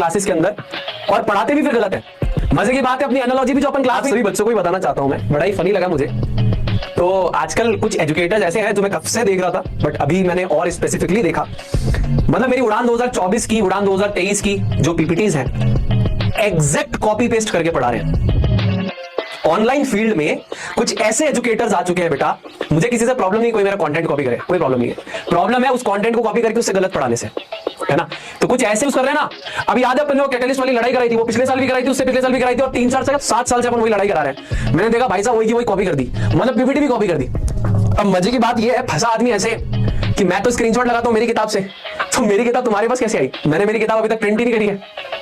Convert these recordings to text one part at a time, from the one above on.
Classes के अंदर और पढ़ाते भी फिर गलत है। मजे की बात है, अपनी एनालॉजी भी जो अपन क्लास सभी बच्चों को ही बताना चाहता हूं मैं, बड़ा ही फनी लगा मुझे। तो आजकल कुछ एजुकेटर्स ऐसे हैं जो मैं कब से देख रहा था, बट अभी मैंने और स्पेसिफिकली देखा, मतलब मेरी उड़ान 2024 की, उड़ान 2023 की जो पीपीटीज हैं, एग्जैक्ट कॉपी पेस्ट करके पढ़ा रहे हैं। ऑनलाइन फील्ड में कुछ ऐसे एजुकेटर्स आ चुके हैं बेटा, मुझे किसी से प्रॉब्लम नहीं कोई मेरा कंटेंट कॉपी करे, कोई प्रॉब्लम नहीं है। प्रॉब्लम है उस कंटेंट को कॉपी करके उससे गलत पढ़ाने से, है ना। तो कुछ ऐसे उस कर रहे हैं ना। अभी याद है अपन ने कैटलिस्ट वाली लड़ाई कराई थी, वो पिछले साल भी कराई थी, उससे पिछले साल भी कराई थी, और 3-4 से 7 साल से अपन वही लड़ाई करा रहे हैं। मैंने देखा भाई साहब वही की वही कॉपी कर दी, मतलब पीपीटी भी कॉपी कर दी। अब मजे की बात यह है, फंसा आदमी ऐसे कि मैं तो स्क्रीनशॉट लगाता हूं मेरी किताब से, तो मेरी किताब तुम्हारे पास कैसे आई? मैंने मेरी किताब अभी तक प्रिंट ही नहीं करी है।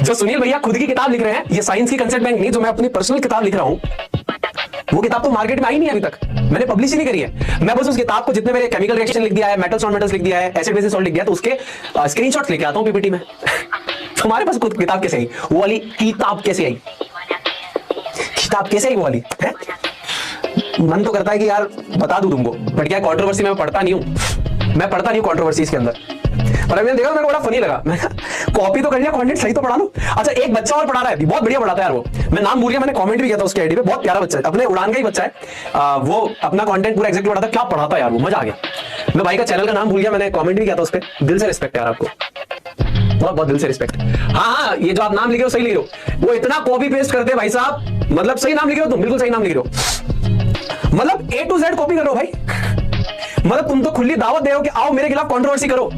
जो सुनील भैया खुद की किताब लिख रहे हैं, ये साइंस की कंसेप्ट बैंक नहीं, जो मैं अपनी पर्सनल किताब लिख रहा हूं, वो किताब तो मार्केट में आई नहीं अभी तक, मैंने पब्लिश ही नहीं करी है। मैं बस उस किताब को जितने मेरे केमिकल रिएक्शन लिख दिया है, मेटल्स नॉन मेटल्स लिख दिया है, एसिड बेसिस सॉल्ट लिख दिया, तो उसके स्क्रीनशॉट्स लेके आता हूं पीपीटी में। तुम्हारे पास खुद किताब कैसे आई? वो वाली किताब कैसे आई? किताब कैसे आई वो वाली है? मन तो करता है कि यार बता दूं तुमको, बट क्या कंट्रोवर्सी में पढ़ता नहीं हूं, मैं पढ़ता नहीं हूं कंट्रोवर्सीज के अंदर। और अभी मैंने देखा, मेरे को बड़ा फनी लगा, मैं कॉपी तो कर लिया, कंटेंट सही तो पढ़ा लो। अच्छा एक बच्चा और पढ़ा रहा है, बहुत बढ़िया पढ़ाता है यार वो, मैं नाम भूल गया, मैंने कमेंट भी किया था उसके आईडी पे, बहुत प्यारा बच्चा है, अपने उड़ान का ही बच्चा है। वो अपना कंटेंट पूरा एग्जैक्टली पढ़ाता है, क्या पढ़ाता है यार वो, मजा आ गया। मैं भाई का चैनल का नाम भूल गया, मैंने कमेंट भी किया था उस पर। दिल से रिस्पेक्ट है यार आपको, बहुत बहुत दिल से रिस्पेक्ट। हाँ, ये जो आप नाम लिखे हो सही लिख रहे हो, वो इतना कॉपी पेस्ट करते हैं भाई साहब, मतलब सही नाम लिख रहे हो तुम, बिल्कुल सही नाम लिख रहे हो, मतलब A to Z कॉपी कर रहे हो भाई। मतलब तुम तो खुली दावत दे रहे हो कि आओ मेरे खिलाफ कंट्रोवर्सी करो,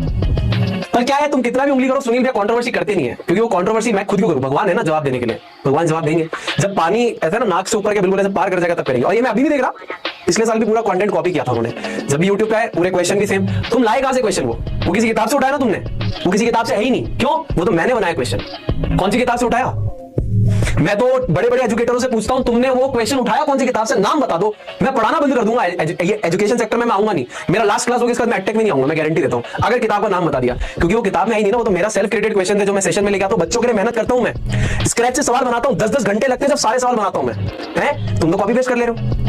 पर क्या है, तुम कितना भी उंगली करो, सुनील भैया कंट्रोवर्सी करते नहीं है, क्योंकि वो कंट्रोवर्सी मैं खुद क्यों करूं, भगवान है ना जवाब देने के लिए, भगवान जवाब देंगे। जब पानी ऐसा ना नाक से ऊपर के बिल्कुल ऐसे पार कर जाएगा तब करेंगे। और ये मैं अभी भी देख रहा, पिछले साल भी पूरा कंटेंट कॉपी किया था उन्होंने, जब भी यूट्यूब पे है पूरे क्वेश्चन भी सेम। तुम लाए कहां से क्वेश्चन? वो किसी किताब से उठाया ना तुमने, वो किसी किताब से है ही नहीं। क्यों? वो तो मैंने बनाया क्वेश्चन। कौन सी किताब से उठाया? मैं तो बड़े बड़े एजुकेटरों से पूछता हूं, तुमने वो क्वेश्चन उठाया कौन सी किताब से? नाम बता दो, मैं पढ़ाना बंद कर दूंगा। ये एजुकेशन सेक्टर में मैं आऊंगा नहीं, मेरा लास्ट क्लास होगी इसके बाद मैं एटेक में नहीं आऊंगा, मैं गारंटी देता हूं, अगर किताब का नाम बता दिया। क्योंकि वो किताब में आई नहीं ना, वो तो मेरा सेल्फ क्रिएटेड क्वेश्चन थे जो मैं सेशन में लेके आता हूं। बच्चों के लिए मेहनत करता हूं, मैं स्क्रैच से सवाल बनाता हूं, 10-10 घंटे लगते हैं जब सारे सवाल बनाता हूं मैं। तुम तो कॉपी पेस्ट कर ले रहे हो,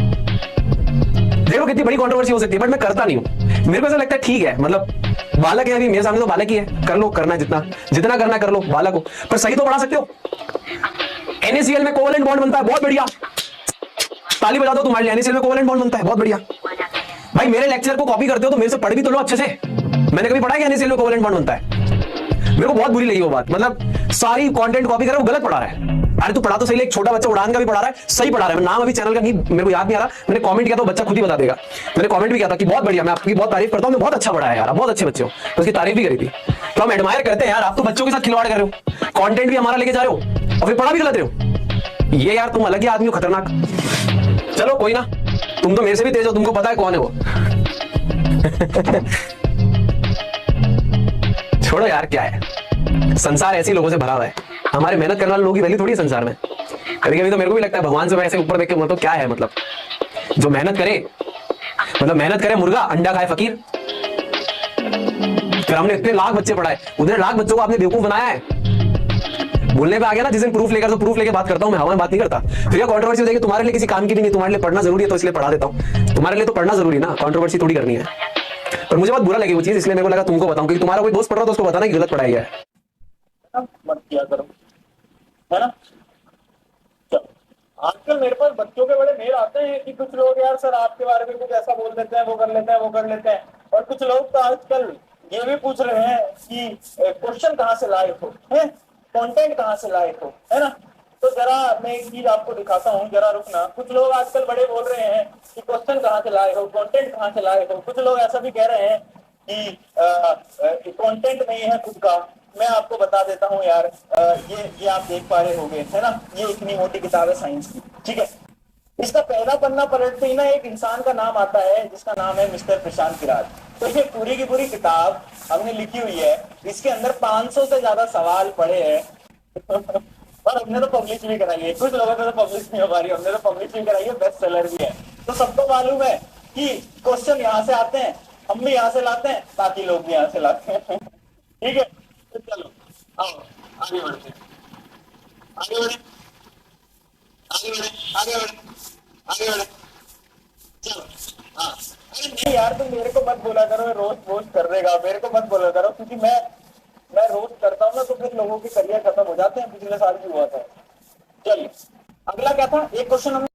देखो कितनी बड़ी कंट्रोवर्सी हो सकती है, बट मैं करता नहीं हूं। मेरे को ऐसा लगता है ठीक है, मतलब बालक है अभी मेरे सामने, तो बालक ही है, कर लो, करना है जितना करना है कर लो, बालक हो, पर सही तो पढ़ा सकते हो। NaCl में कोवेलेंट बॉन्ड बनता है, बहुत बढ़िया, ताली बजा दो तुम्हारे लिए। NaCl में कोवेलेंट बॉन्ड बनता है, बहुत बढ़िया। भाई मेरे लेक्चर को कॉपी करते हो तो मेरे से पढ़ भी तो लो अच्छे से। मैंने कभी पढ़ा है कि NaCl में कोवेलेंट बॉन्ड बनता है? मेरे को बहुत बुरी लगी वो बात, मतलब सारी कंटेंट कॉपी कर रहा है, वो गलत पढ़ा रहा है। अरे तू पढ़ा तो सही, एक छोटा बच्चा उड़ान का भी पढ़ा रहा है, सही पढ़ा रहा है। नाम अभी चैनल का नहीं मेरे को याद नहीं आ रहा, मैंने कमेंट किया तो बच्चा खुद ही बता देगा। मैंने कमेंट भी किया था कि बहुत बढ़िया, मैं आपकी बहुत तारीफ करता हूं, बहुत अच्छा पढ़ा है यार, बहुत अच्छे बच्चे हो, तो उसकी तारीफ भी करी थी। तो हम एडमायर करते हैं यार, आप तो बच्चों के साथ खिलवाड़ कर रहे हो, कंटेंट भी हमारा लेके जा रहे हो और फिर पढ़ा भी गलत रहे हो। ये यार तुम अलग ही आदमी हो, खतरनाक। चलो कोई ना, तुम तो मेरे से भी तेज हो, तुमको पता है कौन है वो। छोड़ो यार, क्या है, संसार ऐसे लोगों से भरा हुआ है, हमारे मेहनत करने वाले लोगों की वैल्यू थोड़ी है संसार में। कभी कभी तो मेरे को भी लगता है भगवान से वैसे ऊपर देख के, मतलब क्या है, मतलब जो मेहनत करे, मतलब मेहनत करे मुर्गा, अंडा खाए फकीर। फिर हमने इतने लाख बच्चे पढ़ाए, उतने लाख बच्चों को आपने बेवकूफ बनाया है। बोलने पे आ गया ना जिस दिन प्रूफ लेकर, तो प्रूफ लेके बात करता हूं मैं, हवा में बात नहीं करता। फिर कंट्रोवर्सी हो जाएगी, तुम्हारे लिए किसी काम की भी नहीं, तुम्हारे लिए पढ़ना जरूरी है तो इसलिए पढ़ा देता हूं। तुम्हारे लिए तो पढ़ना जरूरी ना, कंट्रोवर्सी थोड़ी करनी है। पर मुझे बहुत बुरा लगी वो चीज, इसलिए मेरे को लगा तुमको बताऊं, क्योंकि तुम्हारा कोई दोस्त पढ़ रहा तो उसको बताना कि गलत पढ़ाई है। मत किया करो, है ना। आजकल मेरे पास बच्चों के बड़े मेल आते हैं कि कुछ लोग यार सर आपके बारे में कुछ ऐसा बोल देते हैं, वो कर लेते हैं, वो कर लेते हैं। और कुछ लोग तो आजकल ये भी पूछ रहे हैं कि क्वेश्चन कहाँ से लाए हो, है कंटेंट कहाँ से लाए हो, है ना। तो जरा मैं एक चीज आपको दिखाता हूँ, जरा रुकना। कुछ लोग आजकल बड़े बोल रहे हैं कि क्वेश्चन कहाँ से लाए हो, कंटेंट कहाँ से लाए हो। कुछ लोग ऐसा भी कह रहे हैं कि कंटेंट नहीं है खुद का। मैं आपको बता देता हूँ यार, ये आप देख पा रहे होंगे, है ना। ये इतनी मोटी किताब है साइंस की, ठीक है। इसका पहला पन्ना पलटते ही ना एक इंसान का नाम आता है, जिसका नाम है मिस्टर प्रशांत किरार। तो ये पूरी की पूरी किताब हमने लिखी हुई है, इसके अंदर 500 से ज्यादा सवाल पड़े हैं। और हमने तो पब्लिश भी कराई है, कुछ लोगों ने तो पब्लिश नहीं हो पा रही, हमने तो पब्लिश भी कराई है, बेस्ट सेलर भी है। तो सबको मालूम है कि क्वेश्चन यहाँ से आते हैं, हम भी यहाँ से लाते हैं, बाकी लोग भी यहाँ से लाते हैं। ठीक है, तो चलो आओ आगे बढ़ते, आगे बढ़े, आगे बढ़े, आगे बढ़े, आगे बढ़े, चलो। हाँ, अरे नहीं यार, तुम मेरे को मत बोला करो, रोज रोज कर देगा, मेरे को मत बोला करो, क्योंकि मैं मैं रोस्ट करता हूँ ना तो फिर लोगों के करियर खत्म हो जाते हैं, पिछले साल भी हुआ था। चलिए अगला क्या था, एक क्वेश्चन हमने